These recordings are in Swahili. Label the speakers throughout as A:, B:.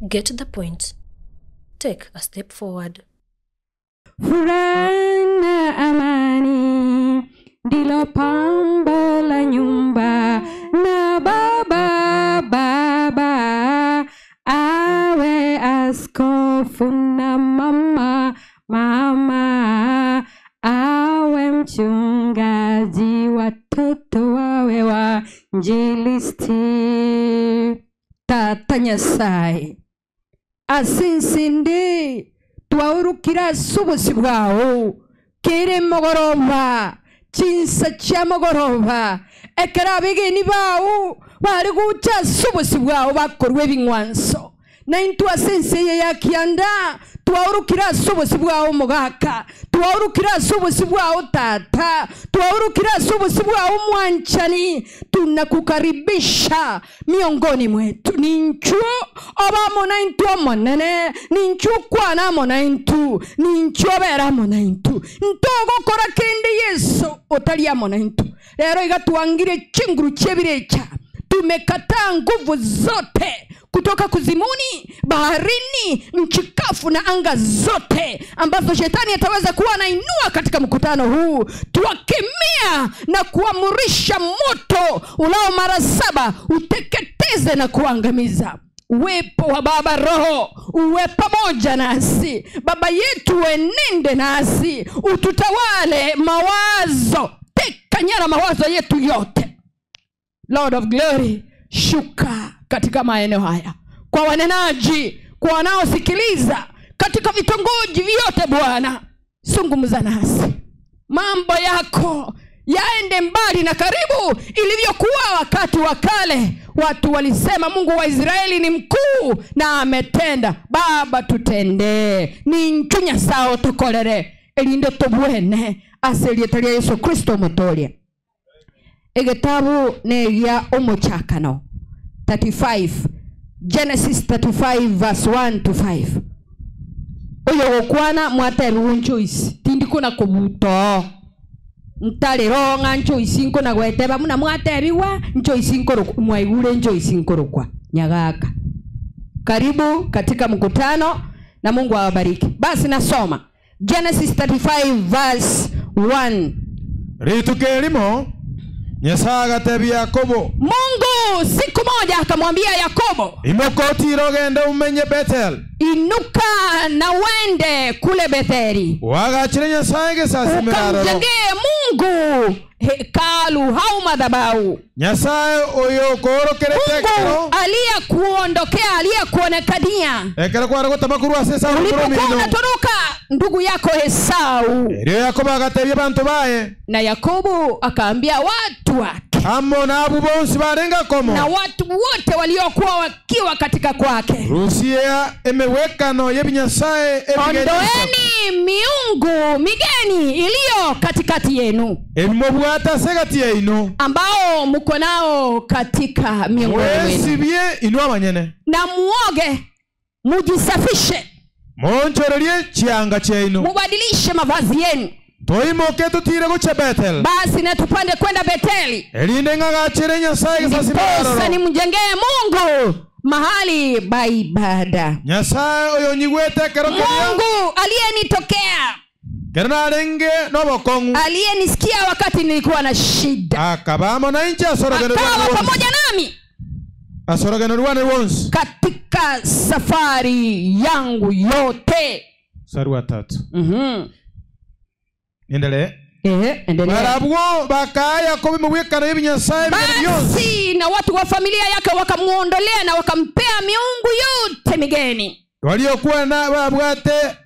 A: Get the point. Take a step forward.
B: Furana amani ndilo pambo la nyumba, na baba awe askofu, na mama awe mchungaji, watoto wawe wainjilisti. Tata Nyasaye asinsindi twaurukira subusi bwawo kire mogoroba chinsa cha mogoroba ekera bigeni bawo bari guca subusi bwawo bakorwe binkwanso na intu asense ya kianda twaurukira subusi bwawo mugaka, twaurukira subusi bwawo tata, twaurukira subusi bwawo mwanchani. Tunakukaribisha miongoni mwetu. Ninchu obamo na intu omonene, ninchu kwana mo na intu, ninchu obera mo na intu, ntogo kora kende Yesu otalia mo na intu. Lero igatuangire chinguru chebirecha. Tumekataa nguvu zote kutoka kuzimuni, baharini, nchi kavu na anga zote ambazo shetani ataweza kuwa anainua katika mkutano huu. Tuwakemea na kuamurisha moto ulao mara 7 uteketeze na kuangamiza. Uwepo wa Baba Roho uwe pamoja nasi. Baba yetu wenende nasi, ututawale mawazo, teka nyara mawazo yetu yote. Lord of Glory, shuka katika maeneo haya, kwa wanenaji, kwa wanaosikiliza katika vitongoji vyote. Bwana, zungumza nasi, mambo yako yaende mbali na karibu, ilivyokuwa wakati wa kale. Watu walisema Mungu wa Israeli ni mkuu na ametenda. Baba, tutendee. Ni nchunya sao tukolere elindo tobwene aselietalia Yesu Kristo motolia. Egetabu negia omochakano 35, Genesis 35 verse 1 to 5. Oyo kwana mwateru Joyce tindikuna kubuto ntale ronga Joyce nko na gweteba muna mwatebiwa Joyce nko mwaigure Joyce nko kwa Nyagaka. Karibu katika mkutano na Mungu awabariki. Basi nasoma Genesis 35 verse 1.
C: Ritukelimo Nyasaye atebia Yakobo.
B: Mungu siku moja akamwambia Yakobo,
C: imokoti rogenda umenye Bethel.
B: Inuka na wende kule Betheli.
C: Wagachire Nyasaye gesasi miraro.
B: Ukamjengee Mungu hekalu au madhabahu.
C: Nyasaye oyo koro keretekero.
B: Mungu aliyekuondokea, aliyekuonekania
C: ekera kwa ragota makuru asesa
B: ulipokuwa unatoroka ndugu yako Esau.
C: Ndio Yakobo agatebia bantu bae.
B: Na Yakobo akaambia watu wake,
C: amo na abo bonsi barenga komo,
B: na watu wote waliokuwa wakiwa katika kwake,
C: Rusia emewekano yebinyasaye ebigeni.
B: ondoeni miungu migeni iliyo katikati yenu,
C: emobwata segati yenu,
B: ambao mko nao katika miongoni mwenu.
C: Wesibie inua manyene,
B: na muoge, mujisafishe,
C: monchorelie chianga chenu,
B: mubadilishe mavazi yenu.
C: toimoke tutire gucha Bethel.
B: Basi na tupande kwenda Betheli.
C: Elinde ngagachire Nyasaye gesasi miraro.
B: Sasa nimjengee Mungu mahali pa ibada.
C: Nyasaye oyo nyigwete kero keria.
B: Mungu aliyenitokea,
C: Kernarenge nobokongu,
B: aliyenisikia wakati nilikuwa na shida,
C: akabamo na incha asorogeno
B: akawa
C: rwanda
B: pamoja nami
C: asorogeno rwanda wons
B: katika safari yangu yote.
C: Sarwa 3. Endele.
B: Endelea.
C: Barabwo bakaya ko bimwekana y'ibinyasaye byose.
B: Basi na watu wa familia yake wakamuondolea na wakampea miungu yote migeni
C: waliokuwa na babwate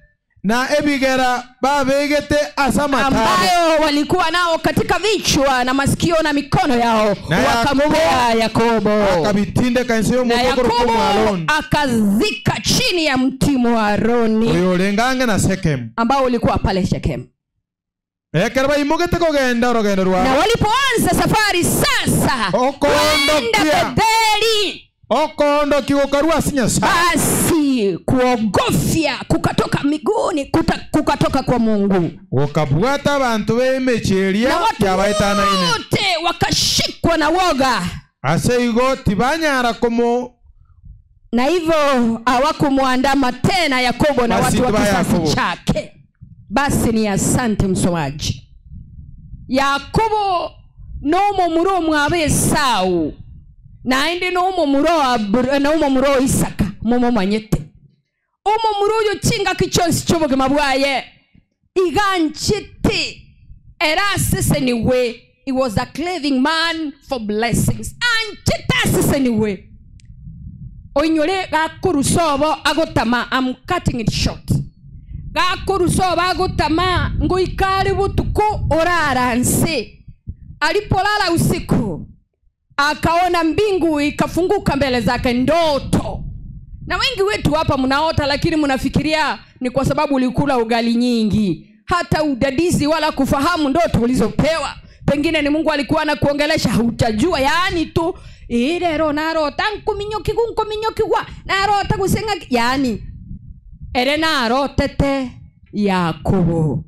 C: na ebigera babegete asamata,
B: ambayo walikuwa nao katika vichwa na masikio na mikono yao, wakampea Yakobo.
C: Akabitinde kanseyo mukogoro kwa Aaron,
B: akazika chini ya mti wa Aroni
C: uyolenganga na Sekem,
B: ambao ulikuwa pale Shekem.
C: Ekerba imogete kogenda rogendo rwa.
B: Na walipoanza safari sasa kwenda Betheli,
C: okondo kigokarua sinyasa,
B: basi kuogofya kukatoka miguuni, kukatoka kwa Mungu,
C: ukabwata abantu bemecheria yabaitana ine,
B: wote wakashikwa na woga.
C: Aseigo tibanyara komo
B: Na hivyo hawakumwandama tena Yakobo na watu wa kizazi chake. Basi ni asante msomaji. Yakobo nomo muro mwabe Esau. Na indi nomo muro Isaka momo manyete. Omo muro yo chinga kichonsi chobo kemabwaye. Iganchiti. Era sese niwe. He was a craving man for blessings. Anchita sese niwe. Oinyole gakurusobo agotama. I'm cutting it short. Gakurusobo agotama ngoikale butuku oraranse. Alipolala usiku akaona mbingu ikafunguka mbele zake ndoto. Na wengi wetu hapa mnaota lakini mnafikiria ni kwa sababu ulikula ugali nyingi. Hata udadizi wala kufahamu ndoto ulizopewa. Pengine ni Mungu alikuwa anakuongelesha hutajua. Yaani tu irero narota nkuminyoki wa narota kusenga. Yaani ere narotete Yakobo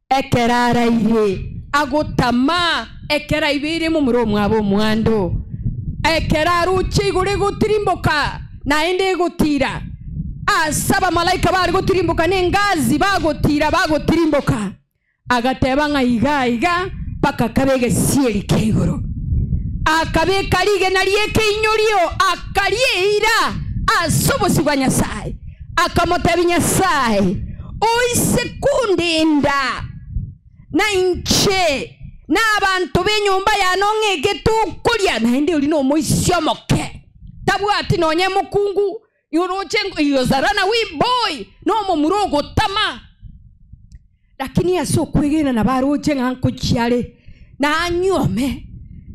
B: ekerara ire agotama ekera ibiri mu muromo abo mwando ekera ruchi gure gutirimboka na ende gutira asaba malaika bari gutirimboka nengazi bagotirimboka agateba ngaiga paka kabege sieri kegoro akabe kalige nalieke inyorio akaliera asobosigwa Nyasaye akamotebi Nyasaye oisekunde nda na inche na abantu benyumba yanongege tukulya na ndi uli no moisyomoke tabwati nonye mukungu yorocengo yozarana we boy no mo murogo tama lakini yasokwegena na baroje nkanko cyale na anyome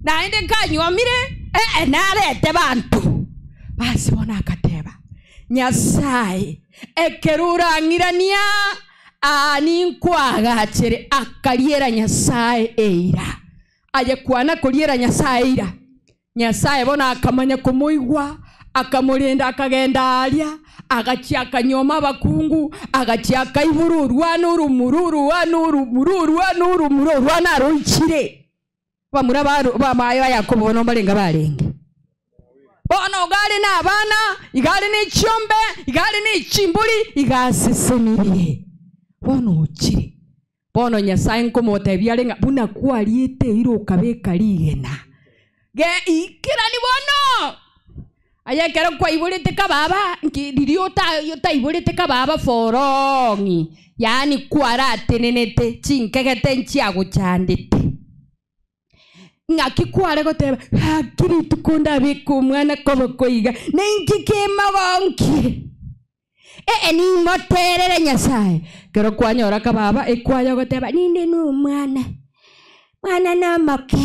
B: na ende kanyomire narete bantu basi bona akateba Nyasaye ekerura ngirania ani nkwaga chere akaliera Nyasaye eira aje kwana kuliera Nyasaye eira Nyasaye bona akamanya kumuigwa akamulinda akagenda alia agachiaka nyoma bakungu agachiaka ibururu anuru mururu anaruchire bamura bamayo Yakobo no balenga balenge bono gali na abana igali ni chombe igali ni chimbuli igasisemirie bono uchire bono Nyasaye nkomote byalenga buna kwaliete iro kabeka ligena ge ikira ni bono ayekera kwa ibulete kababa ngiriota yota ibulete kababa forongi yani kwarate nenete chinkegete nchiago chandete ngakikware goteba hakiri tukunda biku mwana kobokoiga nenkike magonki ni moterere Nyasaye kero kwanyora kababa ekwaya goteba ninde no mwana na make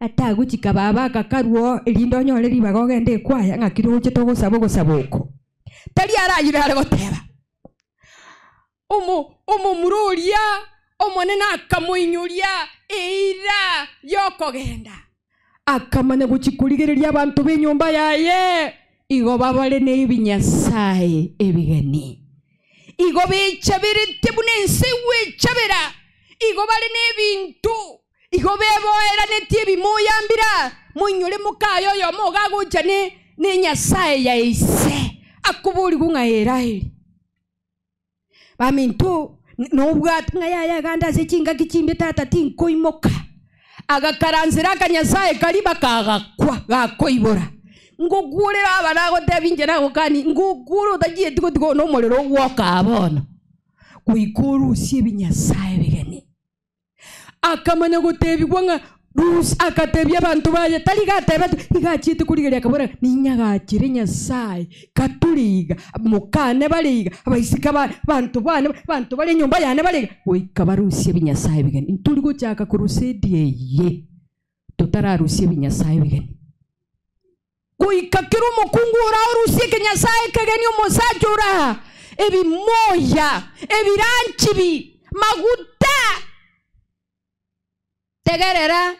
B: ataguchi kababa kakaruo elindo nyole ribago gende kwaya ngakiruche togo saboko tali arayire ale goteba omo mururia omone nakamuinyuria eira yokogenda akamane guchikurigereria abantu benyumba yaye igo babale ne ibinyasaye ebigeni igo bichabirite bunense wechabera igo bale ne bintu igo bebo era netie bimuyambira munyule mukayo yo mogagucha ne Nyasaye ya ise akubuli kungaera hili bamintu no bwatu ngaya ganda sechinga kichimbe tata tinkoimoka agakaranzira Nyasaye kaliba kagakwa gakoibora ngugurira abanago tebinje nago kani nguguru tagiye tiko no molero woka abona kuikuru sie binyasaye bigeni akamanya gutebigwa nga rus akatebya abantu baje taligateba igachite kurigeria kabora ninyagakire Nyasaye katuliga mukane baliga abaisika bantu bale nyumba yane baliga wikabarusie binyasaye bigeni ntuli guchaka kurusedi ye tutararusie binyasaye bigeni kuikakiru mukungura urusie Nyasaye kageni umusajura ebi moya ebiranchibi maguta tegerera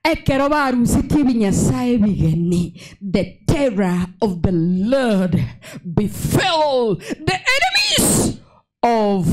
B: ekero barusitie binyasaye bigeni the terror of the Lord befell the enemies of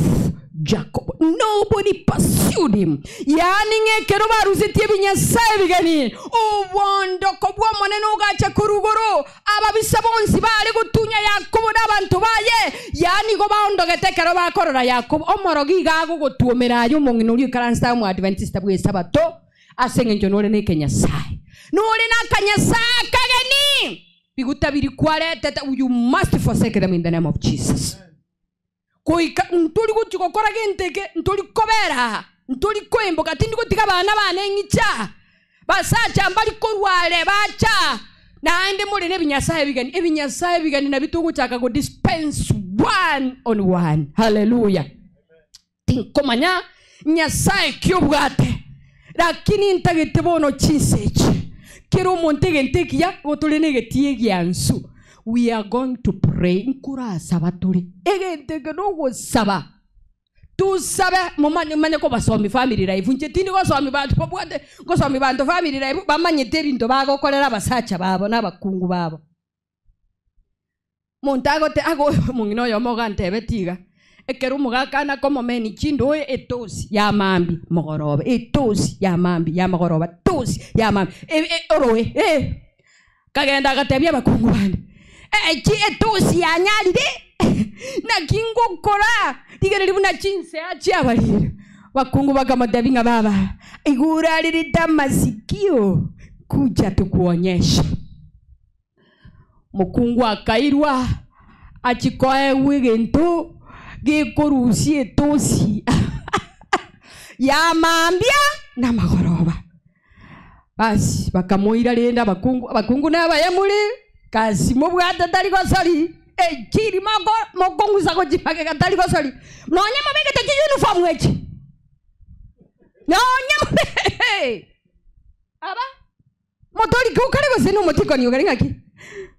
B: Jacob. Nobody pursued him. Yani ngekero baruzitie binyasaye bigani. Ubondo kobwa moneno gacha kurugoro. Ababisa bonsi bali gutunya Yakobo n'abantu baye. Yani go baondogete kero bakorora Yakobo. Omorogi gago gotuomera yo mongino uri karansta mu Adventista bwe sabato. Asenge njonore ne Kenyasai. Nore na Kanyasai kagani. Bigutabiri kwalete. You must forsake them in the name of Jesus. Koika ntuli kuchikokora genteke ntuli kobera ntuli koembo katindi kutika bana ngicha basacha mbali korwale bacha naende muri nebinyasaye bigani na bitungu chaka go dispense one on one. Hallelujah. Tinkomanya nyasaye kyobwate lakini ntagete bono chinsechi kero montege ntekia otolenege tiegiansu. We are going to pray. Nkura sabaturi. Egenteke no go saba. Tu sabe mumanye ko basomi family life. Njetini ko somi bantu popwate ko somi bantu family life bamanye terinto bago kolera basacha babo nabakungu babo. Montago te ago mungino yo mogante betiga. Ekeru mugakana komo meni chindo etosi ya mambi mogoroba. Etosi ya mambi ya mogoroba. Tosi ya mambi. Oroe. Kagenda gatebya bakungu bande. Chi etosi ya nyalide na kingo kora tigere buna chinse achi abalire bakungu bakamadavinga baba igura lirita masikio kuja tukuonyesha. Mukungu akairwa achikoe wigento gikorusi etosi ya mambia na magoroba. Basi bakamoira lenda bakungu n'abayamuli kasi mubwata tali gosali chiri mokongu sako jipake katali gosali nonya mabeke te uniform wechi nonya aba motori ko kale goseno motiko ni ugaringa ki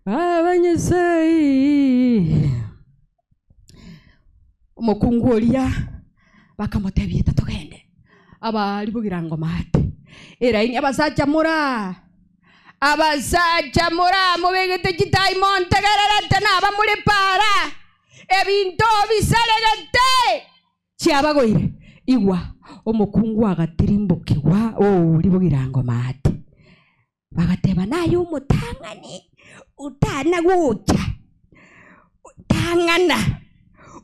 B: abanyesai mokungu olia bakamotebye tatogende aba libugirango mate era ini abasacha mura mubegete chitai monte gararate naba muri para ebinto bisalegete chiabagoire igwa omukungu agatirimbukiwa libugirango mate bagateba nayo umutangani utana gucha utangana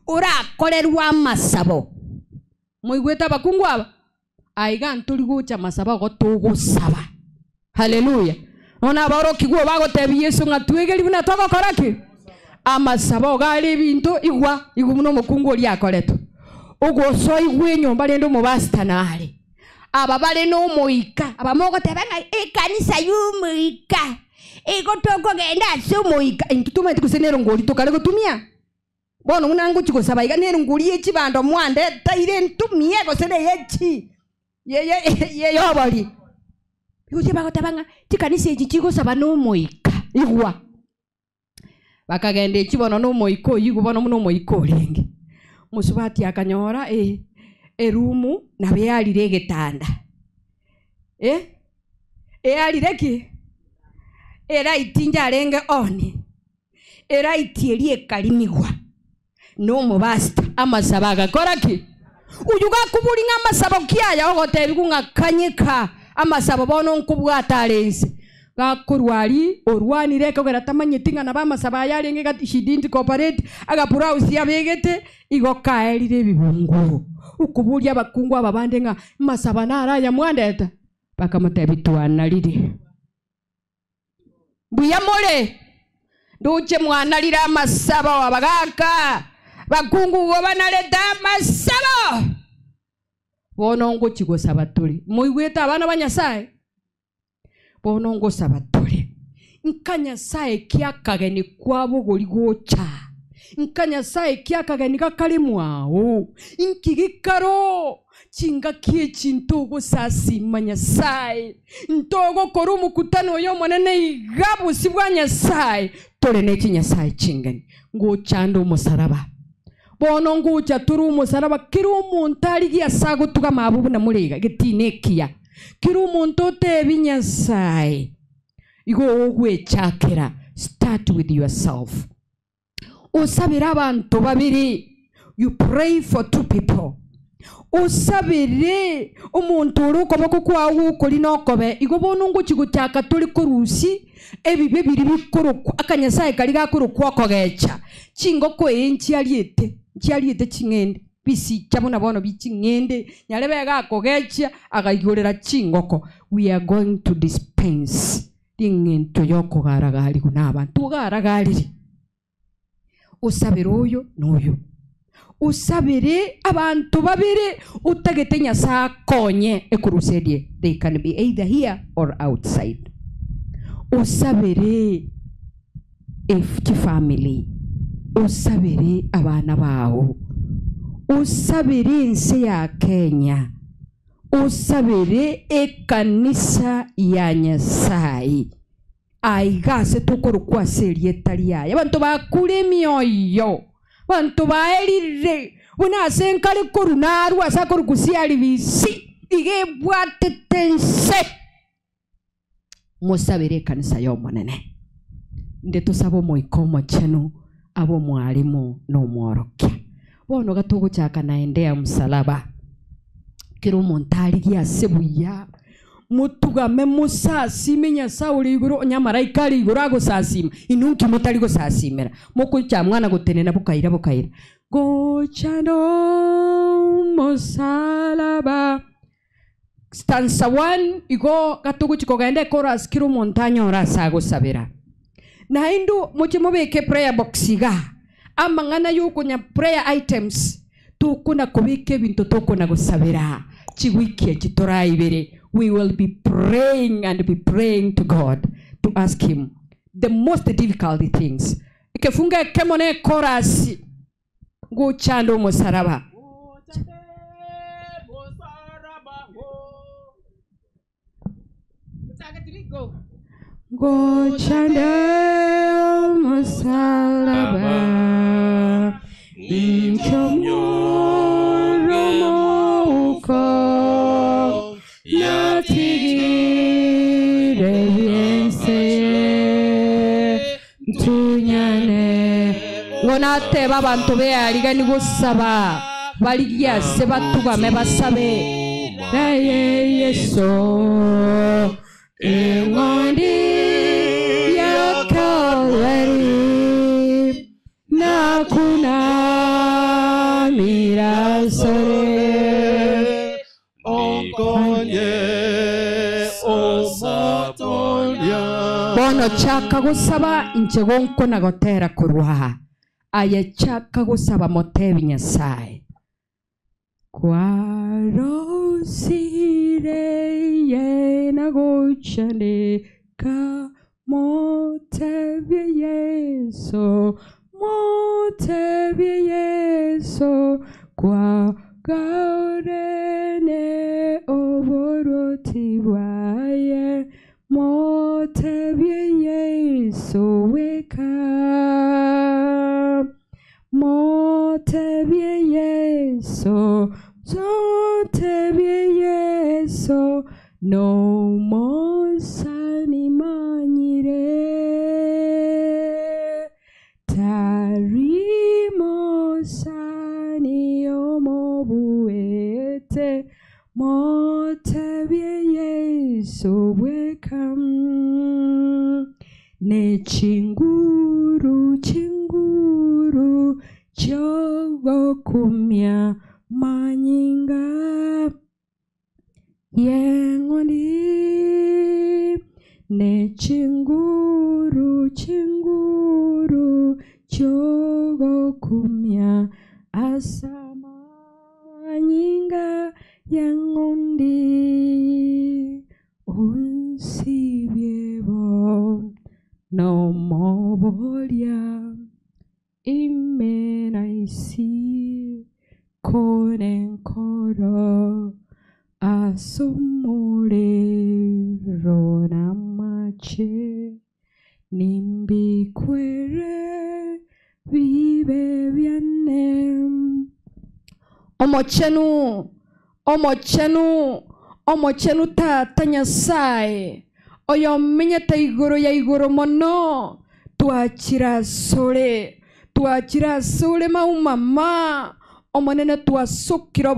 B: urakorerwa amasabo muigweta bakungu aba aiga ntuli gucha masabo gotugusaba. Hallelujah. Ona baro kiguo bagotebi Yesu ngatwegeri buna togokoraki amasabo gali bintu igwa igumuno mukungu oli akoleto ugoso igwe nyomba lendo mubastanale aba bale no moika abamogo tebanga ekanisa yumuika igotoko genda sumuika intutuma tikusenero ngoli tokale gutumia bono munangu chikosaba iga nero ngoli echibando mwande taire ntumie gosene yechi ye yobali yuji bagotabanga tikanise ejichigo saba no moika igwa bakagende chibono no moiko yigubono no moiko lenge musubati akanyora erumu na beyali regetanda ali reki era itinja lenge oni era itielie kalimigwa no mubasta amasabaga koraki uyuga kubulinga amasabo kiaya ogotebi kunga kanyika amasabo bono nkubwata alense gakurwali orwanire kogera tamanyitinga na bamasaba yalenge gati shidinti corporate agapura usia begete igokaelire bibungu ukubulya bakungu ababande nga masaba naraya mwandeta bakamutebitwana liri buya mole nduche mwanalira amasabo abagaka bakungu go banaleta amasabo bono ngo chigo sabatuli muigweta abana banyasaye bono ngo sabatuli nkanyasaye kyakageni kwabo goligocha nkanyasaye kyakageni kakalimwao inkigikaro chinga kiechi ntogo sasi manyasaye ntogo korumu kutano yo monene igabu sibwanyasaye tole nechi nyasaye chingani ngo chando musaraba bono ngucha turu musaraba kiru muntali ya sago tuga mabubu na mulega getinekia kiru muntote binyasaye igo ogwe chakera. Start with yourself. Osabira abantu babiri. You pray for two people. usabire umuntu urukoboko kwawo kuri nokobe igobonu ngo kigutyaka turi kurusi ebibe biri bikuru akanyasaye kari gakuru kwakogecha chingoko enchi aliete chingende bisi cyabona bono bikingende nyarebe gakogecha agayurera chingoko. We are going to dispense ingento yoko garagali kuna abantu garagali usabire uyo n'uyo usabire abantu babiri utagete nyasa konye ekurusedie. They can be either here or outside. Usabire if family, usabire abana bawo, usabire insi ya Kenya, usabire ekanisa ya Nyasaye aigase tukuru kwa serie talia abantu bakure myoyo bantu baelire una senkali korunaru asakuru kusiali bisi igebwatetense musabire kanisa yo monene ndeto sabo moikomo chenu abo mwalimu no mworokia bono gatogo chaka naendea msalaba kiro montali ya sebuya mutugame musasime Nyasaye iguru nyamaraika iguru agusasima inunki mutali gusasimera moko cya mwana gutenena bukaira gochano musalaba. Stanza 1 igo gatugu chikogende chorus kiro montaña ora sago sabera na indu muchimo beke prayer box ga amangana yuko nya prayer items tukuna kubike bintu tukuna gusabera chigwikie chitora ibere. We will be praying and be praying to God to ask him the most difficult things. Ikefunga kemone chorus go chando musaraba go chando musaraba inchomoro mouko yatigire yense tunyane ngonate babantu be aligani gusaba baligia se batugame basabe naye yeso engondi yakalari nakuna mirasore bono chaka gusaba inchegonko nagotera kurwa aya chaka gusaba motebi Nyasaye kwarosire ye nagochane ka motebi yeso kwa gaurene oboroti waye motebi yeso weka motebi yeso no mosani manyire tarimo sani omobuete motebi yeso wekam ne chinguru chogo kumya manyinga yengoni ne chinguru chogo kumya asama manyinga yangondi unsibiebo no mobolia imenaisi konenkoro asumurero namache nimbikwere vive vianem omochenu tata Nyasaye oyo menyete iguru ya iguru mono twachira sole maumama omonene twasukira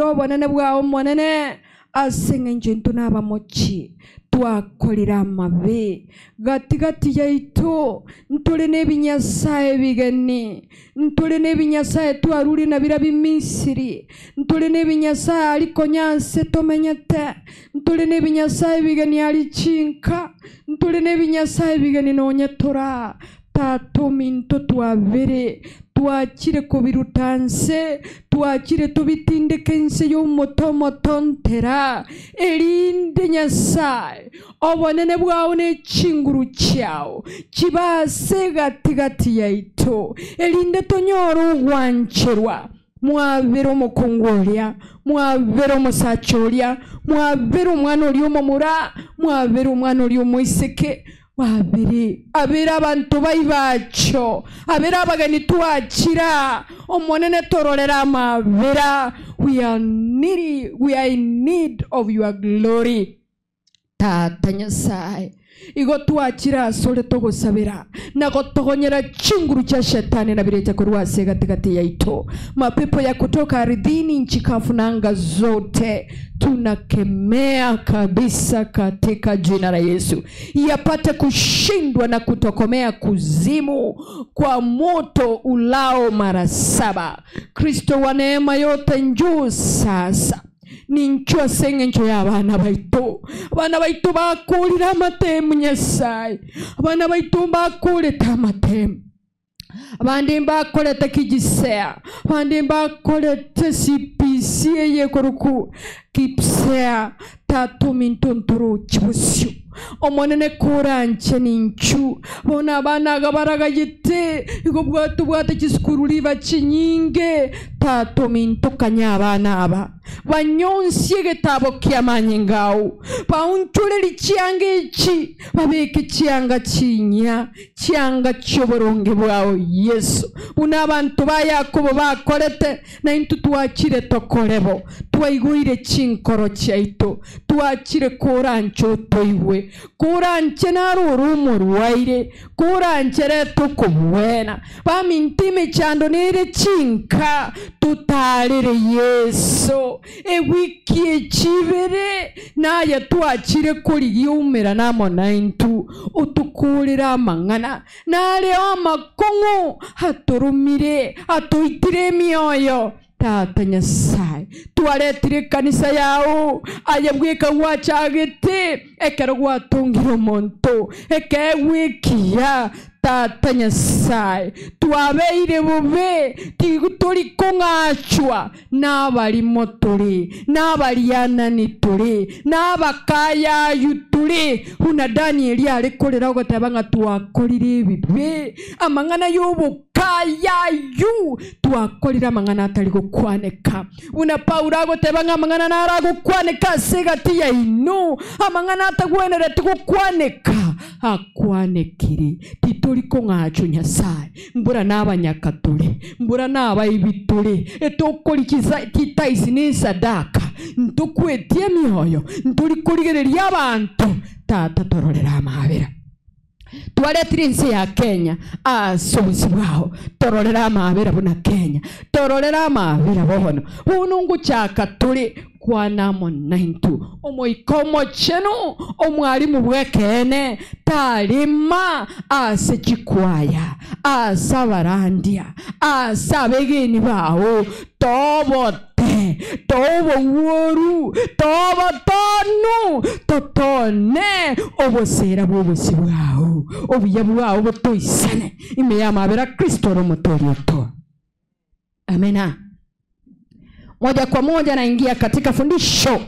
B: obonene bwao monene aseng'enje ntunaba mochi twakolera amabe gati yaitu ntule n'ebinyasaye bigeni ntule n'ebinyasaye twaruri na birabi Misiri ntule n'ebinyasaye aliko nyanse tomenyete ntule n'ebinyasaye bigeni ali chinka ntule n'ebinyasaye bigeni nonyetora tato minto twabere twakire kubirutanse twakire tubitindekense y'umutomotontera elinde nyasaye obonene bwawe n'ekinguru kyawo kibase gati yaitu elinde tonyoro gwancherwa mwabere omukongolya mwabere omusachorya mwabere omwana oli omumura mwabere omwana oli omwiseke wabiri abira abantu bayibacho abira abageni twakira omonene torolera amabira we are in need of your glory tata nyasaye igo twakira sole togosabira nago togonyera chinguru cha shetani na birecha kurwase katikati yaitu mapepo ya kutoka ardhini nchi kavu na anga zote tunakemea kabisa katika jina la Yesu yapate kushindwa na kutokomea kuzimu kwa moto ulao mara 7. Kristo wa neema yote njoo sasa ninchwa seng'encho y'abana baitu bakulira amatemu nyasaye abana baitu bakuleta amatemu abandi bakoleta kijisea abandi bakoleta CPC yekoruku kipsea tatu mintontoro chibusyo omonene kuranche ninchu bona abana gabaraga yite igo bwate kiskururi bachinyinge tatu mintokanya abana aba banyonsie getabo kyamanye ngao baunchule lichiange ichi babeke chianga chinya chianga choboronge bwao Yesu una abantu ba Yakobo bakolete na intu twakire tokolebo twaiguire chinkoro chaito twakire kurancho toiwe kuranche narurumu ruwaire kuranche reto kubwena bamintime chando nere chinka tutalire Yesu ewiki chibere naye twakire kuri yumera namo naintu utukulira amangana nale amakongo haturumire atuitire mioyo tata nyasaye tualetire kanisa yao ayabweka wachagete ekero gwatungiro monto ekewikia tata nyasaye tuabeire bube turi kongachwa n'abali motore n'abali ananitore n'abakaya yutore una Daniel arekorera ugatabanga twakorire bibe amangana y'ubukaya yu twakorira amangana atari gukwaneka una Paulo agotabanga amangana naragukwaneka segati ya ino amangana atagwenera tukukwaneka akwanekire tituri kongacho nyasaye mbura n'abanyakatore mbura n'abayibitore etokolikiza titaisi ni sadaka ntukwetie mioyo nturi kurigereria abantu tata tororera amabera twaletire nsi ya Kenya asubuzi bwao tororera amabera buna Kenya tororera amabera bohono unungu chaka turi kwanamo naintu omoikomo chenu omwalimu bwekene talima ase chikwaya asabarandia asabegeni bawo tobote tobo woru tobo tonu totone obosera bobosi bwao obuya bwao botoisane imeyama abera Kristo romotorio to amena. Moja kwa moja naingia katika fundisho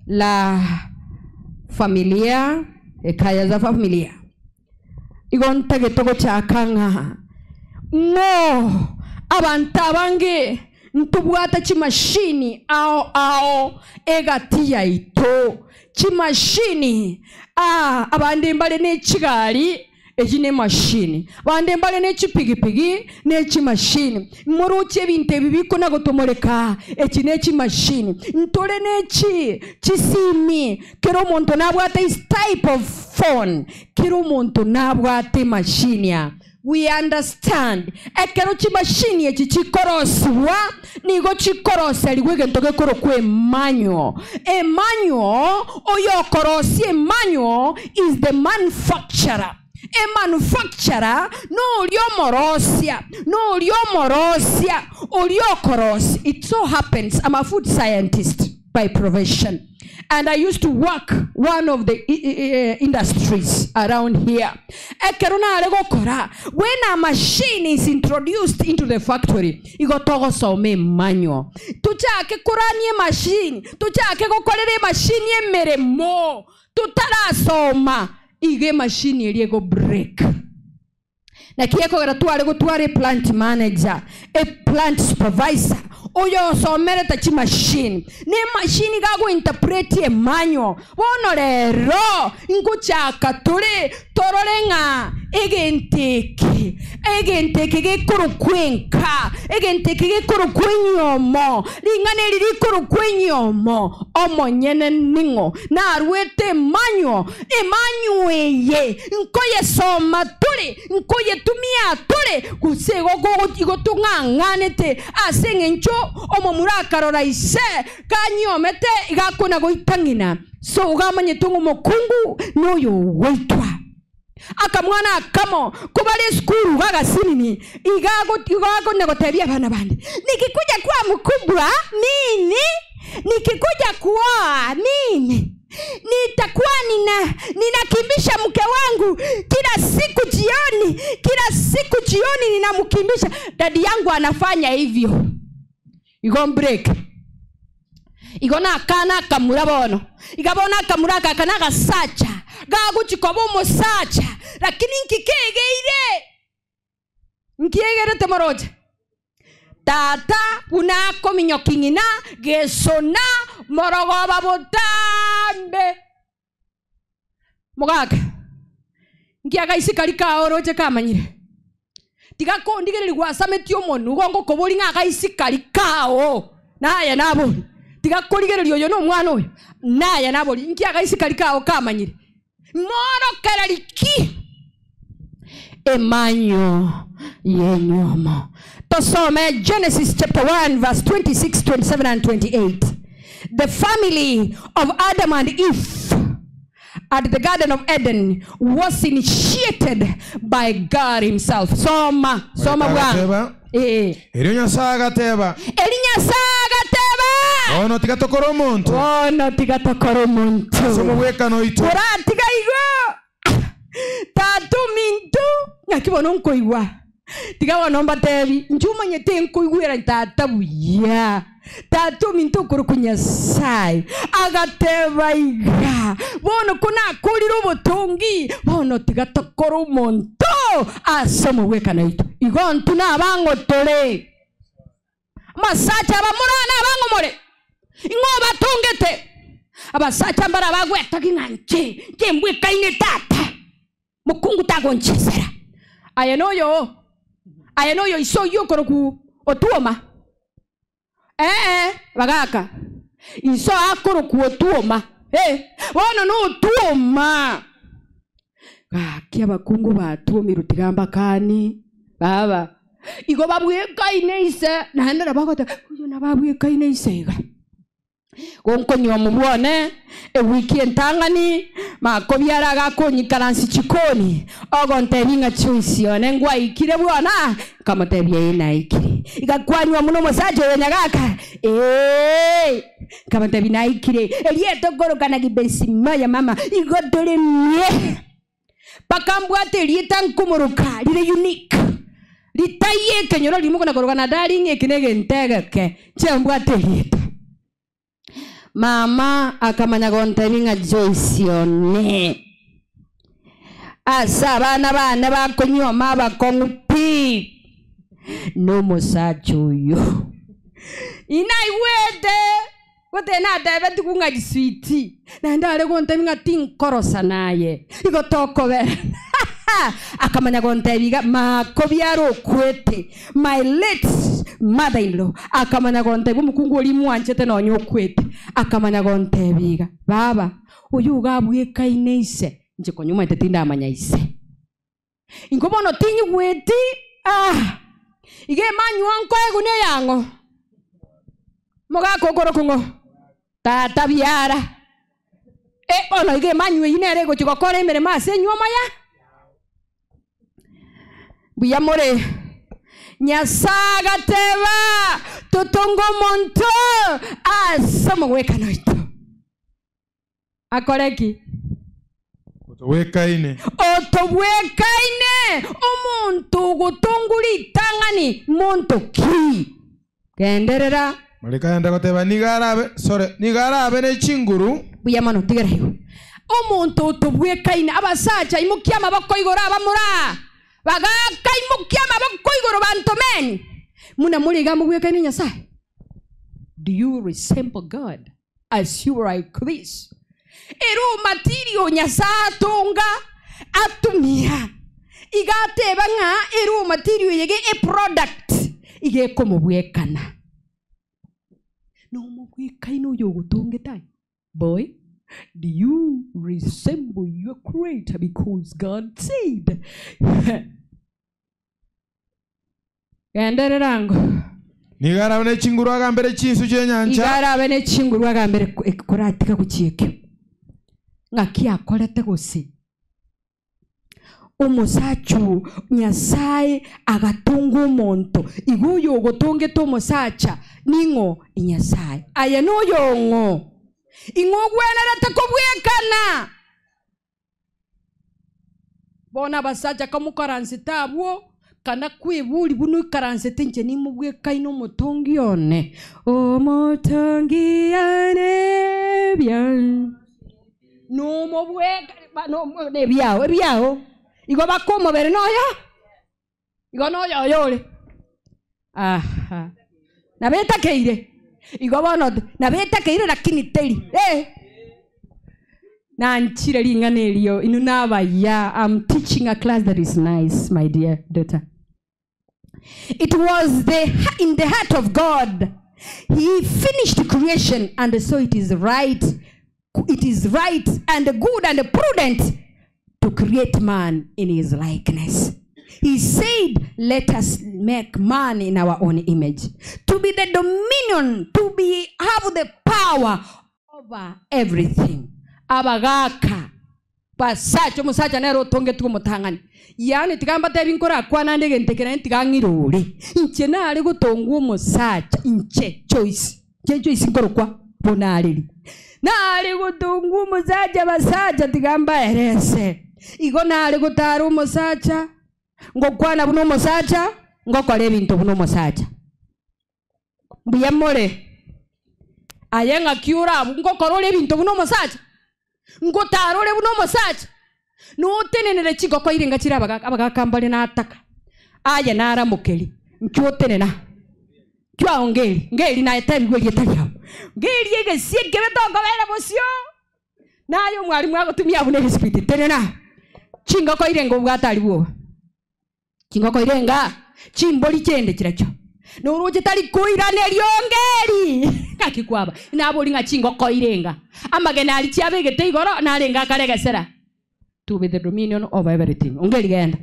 B: la familia, ekaya za familia. Igonta getogo chakanga. No, abanta bange ntubwata chimashini ao egatia ito chimashini abandi mbale ne chigali ejine mashini bande mbale ne chipigipigi ne chimashini muruche binte bibiko nago tomoleka echine chimashini ntole ne chisimi kero monto nabwate is type of phone kero monto nabwate mashini ya we understand ekero chimashini echi chikoroswa nigo chikorose ligwege ntoke koro kwe manyo oyo korosi manyo is the manufacturer. A manufacturer no liomorosia oliokoros. It so happens I'm a food scientist by profession, and I used to work one of the industries around here. When a machine is introduced into the factory, igotogo some manual. Tuchake kuranie machine, tuchake gokorere machine emeremo, tutara soma ige machine iliego break. Na kieko garatware gutware plant manager, a plant supervisor. Oyo somere tachi machine. Ne machine gago interpret e manual. Wono rero inkuchaka tore tororenga egenteke ge kurukwenka egenteke ge kurukwenyomo lingane liri kurukwenyomo omonyene ningo na arwete manual eye nkoye soma tore nkoye tumia tore kusego igotunga nganete asengencho omomurakaro ise kanyomete igakona goitangina so ugamanye tungu mokungu noyo waitwa akamwana akamo kubale skuru gaga sinini igago negotebia bana bandi nikikuja kwa mkubwa mimi nikikuja kuoa mimi nitakuwa ninakimbisha mke wangu kila siku jioni ninamkimbisha. Dadi yangu anafanya hivyo. Igon break. Igona kana kamura bono. Igabona kamura kakana gasacha. Gagu chikobo mosacha. Lakini nkigere temoroje. Tata unako minyokingina gesona morogoba botambe. Mogaka. Ngiaga isikali ka oroje kamanyire. Tiga ko ndigere ligwasame tio monu gongo kobori nga isikali kao. Naya nabo. Tiga ko ligere lyoyo no mwana oyo. Naya nabo. Ngiaga isikali kao kamanyire. Moro karaliki. Emanyo yenyomo. Tosome Genesis chapter 1 verse 26, 27 and 28. The family of Adam and Eve at the Garden of Eden was initiated by God himself. Soma bwa.
C: Elinya saga teba. Ono tigatokoro muntu. Somo weka no ito.
B: Ora tiga igo. Tatu mintu ngakibono nko igwa. Tiga wanomba tebi njuma nyete nko igwira tata buya. Tatu mintu kurukunya sai agateba iga bono kuna kuliro botongi bono tigatokoro monto asomo weka na ito igo ntuna abango tole masacha abamurana abango more ingo batongete abasacha mbara bagweta kinganche kembwe kaine tata mukungu tagonchesera ayanoyo iso yokoro ku otuoma bagaka iso akoro ku otuoma wono no otuoma kia bakungu batuomi rutigamba kani baba igo babwe kaine ise nahendera bagota uyo nababwe kaine isega gonko nyomu bwone wiki entangani makobyara gakonyikanansi chikoni ogonte binga Joyce one ngwa ikire bwana kama tebye ina ikire igakwanywa muno mosaje we Nyagaka kama tebina ikire elieto gorokana gibensi maya mama igodole mye pakambwate lietankumuruka lile unique litaye kenyoro limuko na gorokana darling ekinege ntegeke chembwate lieta mama akamanya gonteninga Joyce one asa bana bakonyoma bakongupi no mosacho yo inaiwede wote na debe tukunga giswiti na ndale gonteninga tinkorosa naye igotoko be akamanya gontebiga makobyaro kwete my late mother-in-law akamanya gontebu mukungu oli mwanchete no nyokwete akamanya gontebiga baba uyu gabwe kaine ise nje konyuma tetinda amanya ise Ingobono tinyi gweti. Ige manyuanko egune yango. Moga kokoro kungo. Tata biara. Ono ige manywe inere go chikokore mere mase nyoma ya. Buyamore. Nyasaga teva. Totongo monto. Samaweka noito. Akoreki.
C: Otowekaine. Omuntu
B: gutunguli tangani monto ki. Kenderera.
C: Malika yanda goteba nigarabe ne chinguru.
B: Buyamano tigerayo. Omuntu otobwekaine abasacha imukyama bakoigora abamura. Bagaka imukyama bakoigoro bantomeni. Muna muliga mubwekaine Nyasaye. Do you resemble God as you are like this? Eru material Nyasatonga atumia. Igate banga eru material yege a product. Ige komo bwekana. No mo bwekaino yogotonge tai. Boy, do you resemble your creator because God said? Gandarango.
C: Nigara bene chinguru agambere chinsu chenyancha.
B: Igara bene chinguru agambere koratika kuchieke. Ngaki akorete gose. Umusachu Nyasaye agatunga umuntu. Iguyo gotonge to musacha ningo Nyasaye. Aya no yongo. Ingogwena takobwekana. Bona basacha kamukaransi tabwo. Kana kwibuli bunu karansete nje ni mubwe kaino motongi one. O motongi ane byan. No mubwe no ne biao. Igo bakomo bere no ya. Igo no ya yole. Aha. Na beta keire. Igo bono na beta keire lakini teli. Na nchire lingane liyo inunaba ya. I'm teaching a class that is nice, my dear daughter. It was in the heart of God. He finished creation, and so it is right. It is right and good and prudent to create man in his likeness. He said, let us make man in our own image. To be the dominion, have the power over everything. Abagaka. Basacho musacha nero tonge tuko mutangani. Yani tigamba tebinkora kwana ndege ntekera ntigangirore. Inche nari gutonga musacha inche Joyce. Joyce ngoro kwa bonariri. Nari gutonga musacha basacha tigamba erese. Igo nari gutaru musacha. Ngo kwana buno musacha, ngo kole bintu buno musacha. Buyamore. Ayenga kiura ngo korole bintu buno musacha. Ngotarole buno musacha no tenenere chigo ko irenga chira abagakambale na ataka aya nara mukeli nkyo tenena kyo ngeli na etabigwe yetaliyo ngeli yege siege betongo bere bosyo nayo mwalimu agotumia bune spirit tenena chingo ko irenga ubwatali bwo chingo ko irenga chimboli chende chirakyo no roje tali koirane lyongeli kakikwaba nabo linga chingo ko irenga amagena ali chiabegete igoro na alenga kalegesera to be the dominion of everything ongeli genda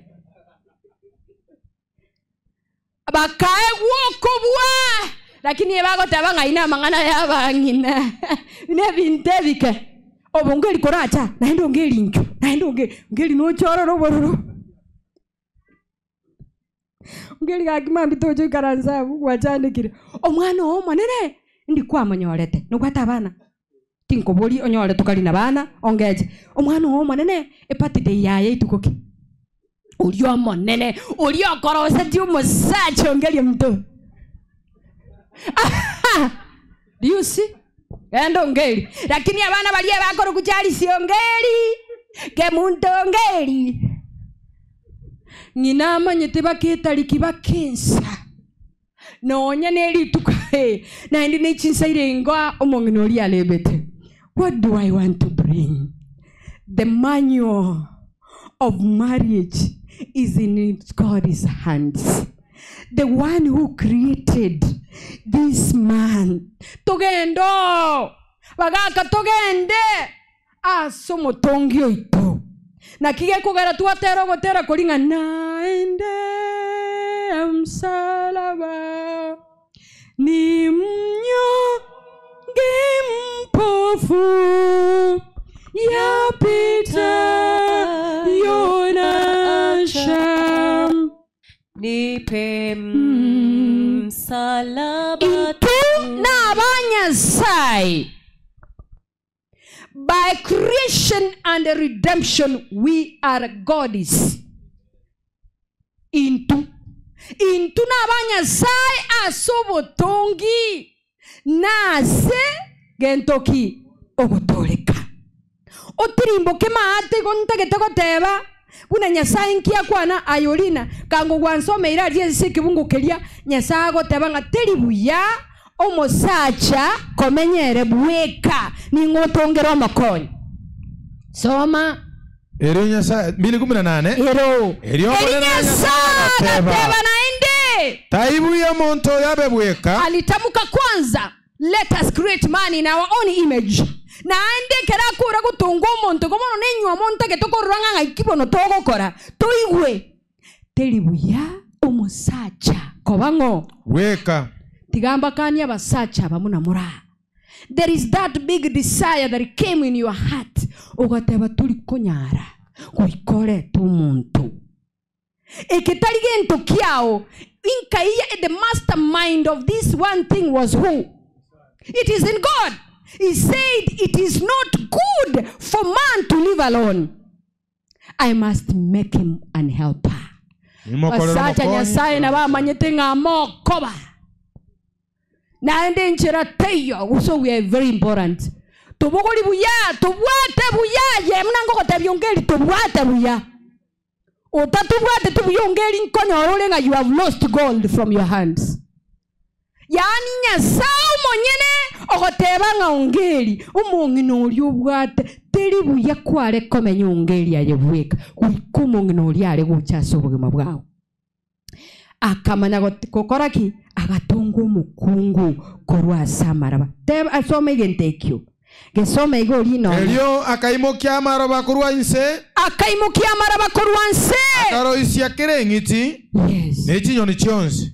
B: bakae wokobwa lakini ebago tabanga ina mangana yabangina ne bintebike obongeli koracha naendo ngeli nkyo naendo ngeli no chororo bororo ngeli gakimambi tojo karanza wachandikire omwana omonene ndi kwamonyorete nugwata abana tinkoboli onyore tukali na bana ongeje omwana omonene epatide yaye itukoki ulio monene ulio korose ti umusacha ongeli mtu. Do you see? Endo ngeli lakini abana baliye bakoro kuchali siongeli ke muntu ngeli Ninama nyete baketali kibakensa nonya nelituka na ndi nechinsairengwa omongino li alebete. What do I want to bring? The manual of marriage is in God's hands. The one who created this man. Togendo bagaka togende asomo tongyo ito na kige kugera twatera gotera kuringa naende msalaba ni mnyonge mpofu yapita yonasham
A: nipe msalaba
B: na abanyasai. By creation and redemption, we are gods. Into na abanyasai asobotongi nase gentoki ogotoleka. Otirimbo kemaate gontegete goteba buna nyasaye nkia kwana ayolina kango gwansome ira ryese kibungu kelia nyasaye goteba ngateri buya omosacha komenyere bweka ningotongera makonyo. Soma
C: Ero nyasaye 2:18
B: ero nyasaye gateba naende
C: taibu ya monto yabe bweka
B: alitamuka kwanza, let us create man in our own image. Na ande kera kura gutunga omonto komono nenywa monta getokoranga ngaikibono togokora toigwe teribuya omusacha kobango
C: weka
B: tigamba kanya basacha bamuna mura. There is that big desire that came in your heart ogateba tuli konyara kuikore tu muntu eketali gento kiao inkaiya. The mastermind of this one thing was who? It is in God. He said it is not good for man to live alone. I must make him an helper. Basacha nyasaye na bamanyete ngamokoba naende nchera teyo. So we are very important. Tobogoli buya tobwate buya ye mnango kotabyongeli tobwate buya otatubwate tubuyongeli nkonyo olenga. You have lost gold from your hands. Yani nyasaye monyene ogoteba nga ongeli umongino oli obwate teri buya kwale komenya ongeli ayebweka kuikumongino oli ale guchaso obugima bwawo. Akamanya gokoraki agatunga omukungu korwa samaraba. Teba asome gentekyo gesome igo lino
C: elio akaimokia amaraba korwa inse akaro isia kerengiti.
B: Yes.
C: Nechinyoni chionzi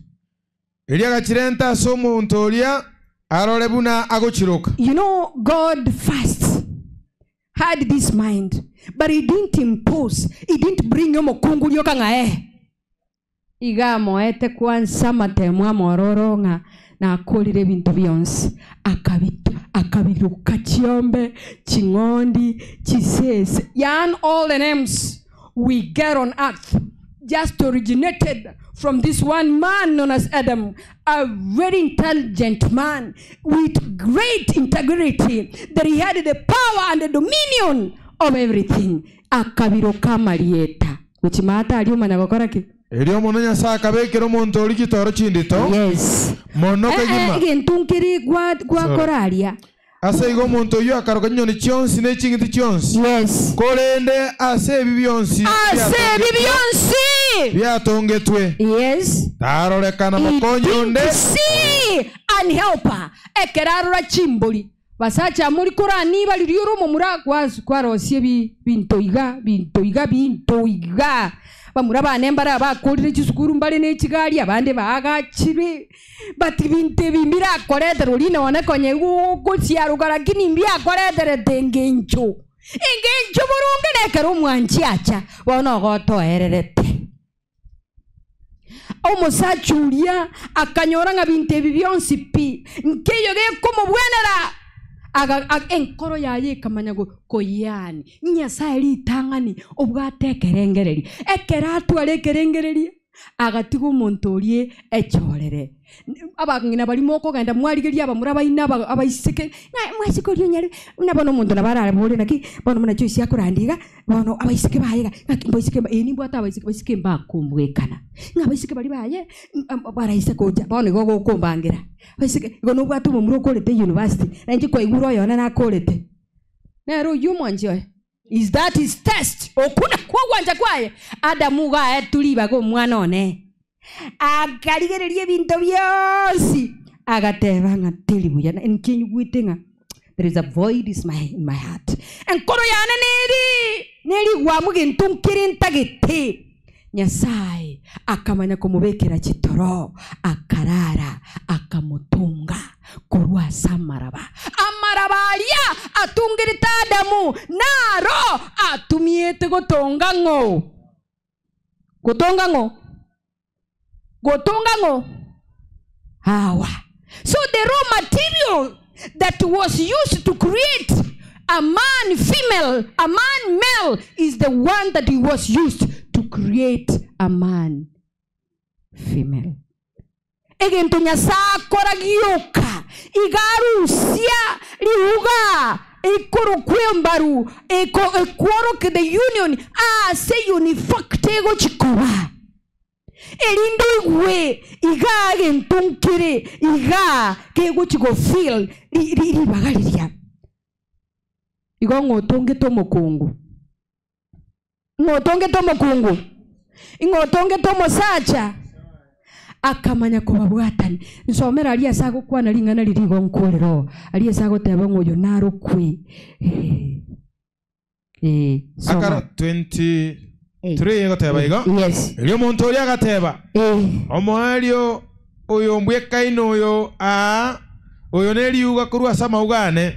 C: elia gachirenta somo ontolia arolebuna agochiroka.
B: You know, God first had this mind, but he didn't impose, he didn't bring omukungu lyoka nga igamo ete kwanza matemwa mororonga na akolire bintu byonse akabiruka chiombe chingondi chisese yan all the names we get on earth just originated from this one man known as Adam, a very intelligent man with great integrity, that he had the power and the dominion of everything. Akabiruka marieta which mata aliuma na gokoraki
C: elio mononya saka bekero monto olikitoro chindito.
B: yes
C: mono kagima
B: gentunkiri gwa koralia
C: ase igo monto yo akaroka nyoni chionsi ne chingiti chionsi.
B: yes
C: kolende ase bibionsi byatongetwe.
B: yes
C: tarolekana mokonyonde
B: see and helper ekerarura chimboli basacha muri korani bali ryuro mu mura kwarosie binto iga bamura banembara bakolire chisukuru mbali ne kigali abande bagachire bati binte bimira koretero lino onekonye gutsiaruka lakini mbya koretere tengencho burunge nekero mwanchi acha bono gotoererete omusachulia akanyora nga binte bibyonsi pi nkeyo ge kumubwenera enkoro yaye kamanya koyani nyasaye litangani obwatekerengereri ekeratu alekerengereri agatigo montolie echorere abangina bali moko ganda mwaligeria abamuraba inaba abaisike mwasiko lyonyere unabona umuntu nabara bole naki bono muna Joyce yakurandiga bono abaisike bayiga mboisike eni bwata abaisike mbakumbwekana ngabaisike bali baye barayise koja bono gogo kombangira abaisike gono bwatu mu murokolete university nanji ko iguro yona nakolete nero yumonjo is that his test okuna kwanja kwaye Adamu ga etuliba go mwana one agaligererie bintu byonsi agateba nga telibuya nkinyu gwitenga There is a void in my heart. Enkoro yana neri gwamuge ntunkiri ntagete. Nyasaye akamanya kumubekera kitoro akarara akamutunga kurwa samaraba amarabalia atungirita Adamu naro atumiete gotonga hawa. So the raw material that was used to create a man female, a man male, is the one that he was used to create a man female. Egento nyasa koragioka igarusia liuga ekoro kwembaru ekoro ke the union say unifactego chikuba elindo igwe iga gentunkire iga kego chigo feel li bagaliria igo ngotonge to mokungu ingotonge to mosacha akamanya kubabwatani nsomera ali asago kwana lingana lirigo nkolero ali asago teba ngoyo narukwi
C: akara 23 gateba igo
B: yes
C: elio muntu oli agateba omwalio oyo mbweka ino oyo neliuga kurwa sama ugane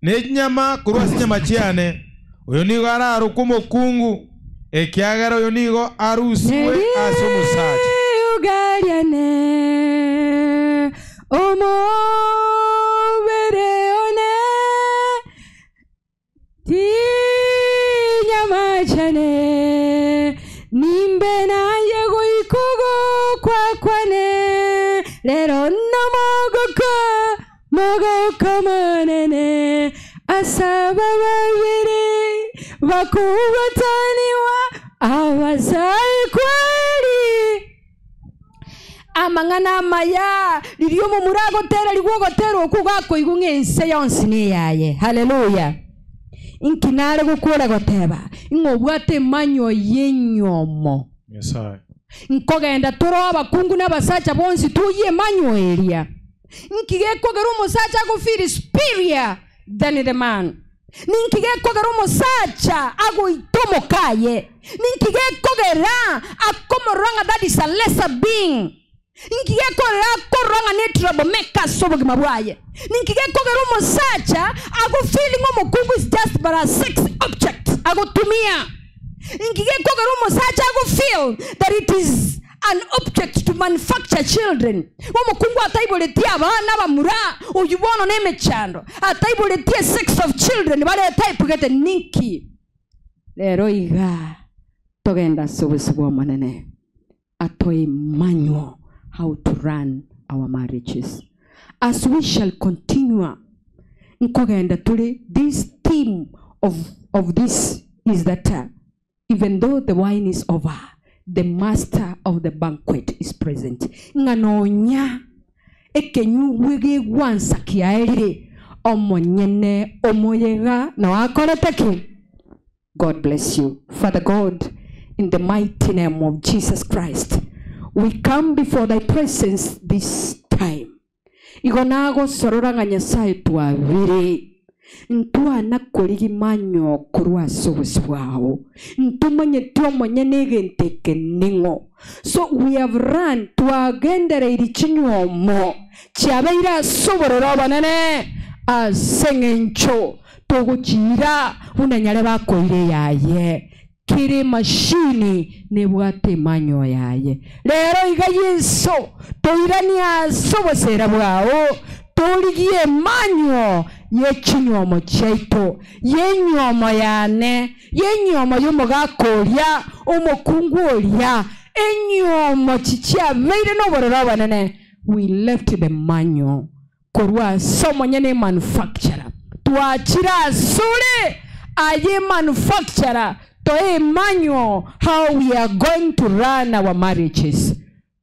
C: nenyama kurwa sinyama chiane oyo nigo araru kumukungu ekiagara oyo nigo aruswe asomusaje
B: ugariane omo bereone ti nyama chane nimbe na yego ikugo kwakwane lero no mogoko manene asaba babiri bakubataniwa abazai kweli amangana maya liriyo mu murago tera ligogotero okugako igungense yonse ne yaye. Hallelujah. Inkinare gukora goteba ingobwate manyo yenyomo.
C: Yes I.
B: Nkogenda toro abakungu n'abasacha bonsi tuye manyo elia. Nkigeko garumo sacha go feel superior than the man. Ninkigeko garumo sacha ago itomo kaye. Ninkigeko gera akomoranga that is a lesser being. Ninkigeko ra koranga ne trouble make us so gimabwaye. Ninkigeko garumo sacha ago feeling omukungu is just but a sex object. Ago tumia. Ninkigeko garumo sacha ago feel that it is an object to manufacture children. Omukungu ataiboletia abana bamura oyubono nemechando ataiboletia sex of children bale ataipugete ninki lero iga togenda sobusubwa manene atoi manual how to run our marriages as we shall continue nkogenda tuli. This theme of this is that even though the wine is over, the master of the banquet is present. Nganonya ekenyu wege wansa kiaere omonyene omoyega na wakoreteke. God bless you. Father God, in the mighty name of Jesus Christ, we come before thy presence this time. Igonago sororanga nyasaye tuavire. Ntua koligi manyo kurwa sobuswao ntumanye tuomanye negenteke ningo. So we have run to agendere irichinyomo chiabeira sobororo banene asengencho toguchira unanyale bakoire yaye kiri mashini nebwate manyo yaye lero iga Yesu toirania sobosera bwao toligie manyo yechinyomo chaito yenyomo yane yenyomo yomugakoria omukungu oria enyomo chichia beire no bororo banene. We left the manyo korwa somonyene manufacturer tuachira sule aye manufacturer to e manyo how we are going to run our marriages.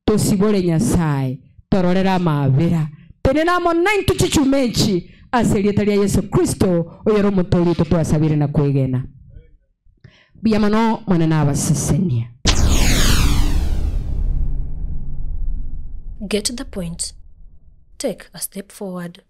B: Tosibole nyasaye tororera mabera tenena mo 9 tuchichumechi aselietalia Yesu Kristo oyero mutolito twasabire na kwegena biyamano mwana abasesenia.
A: Get the point. Take a step forward.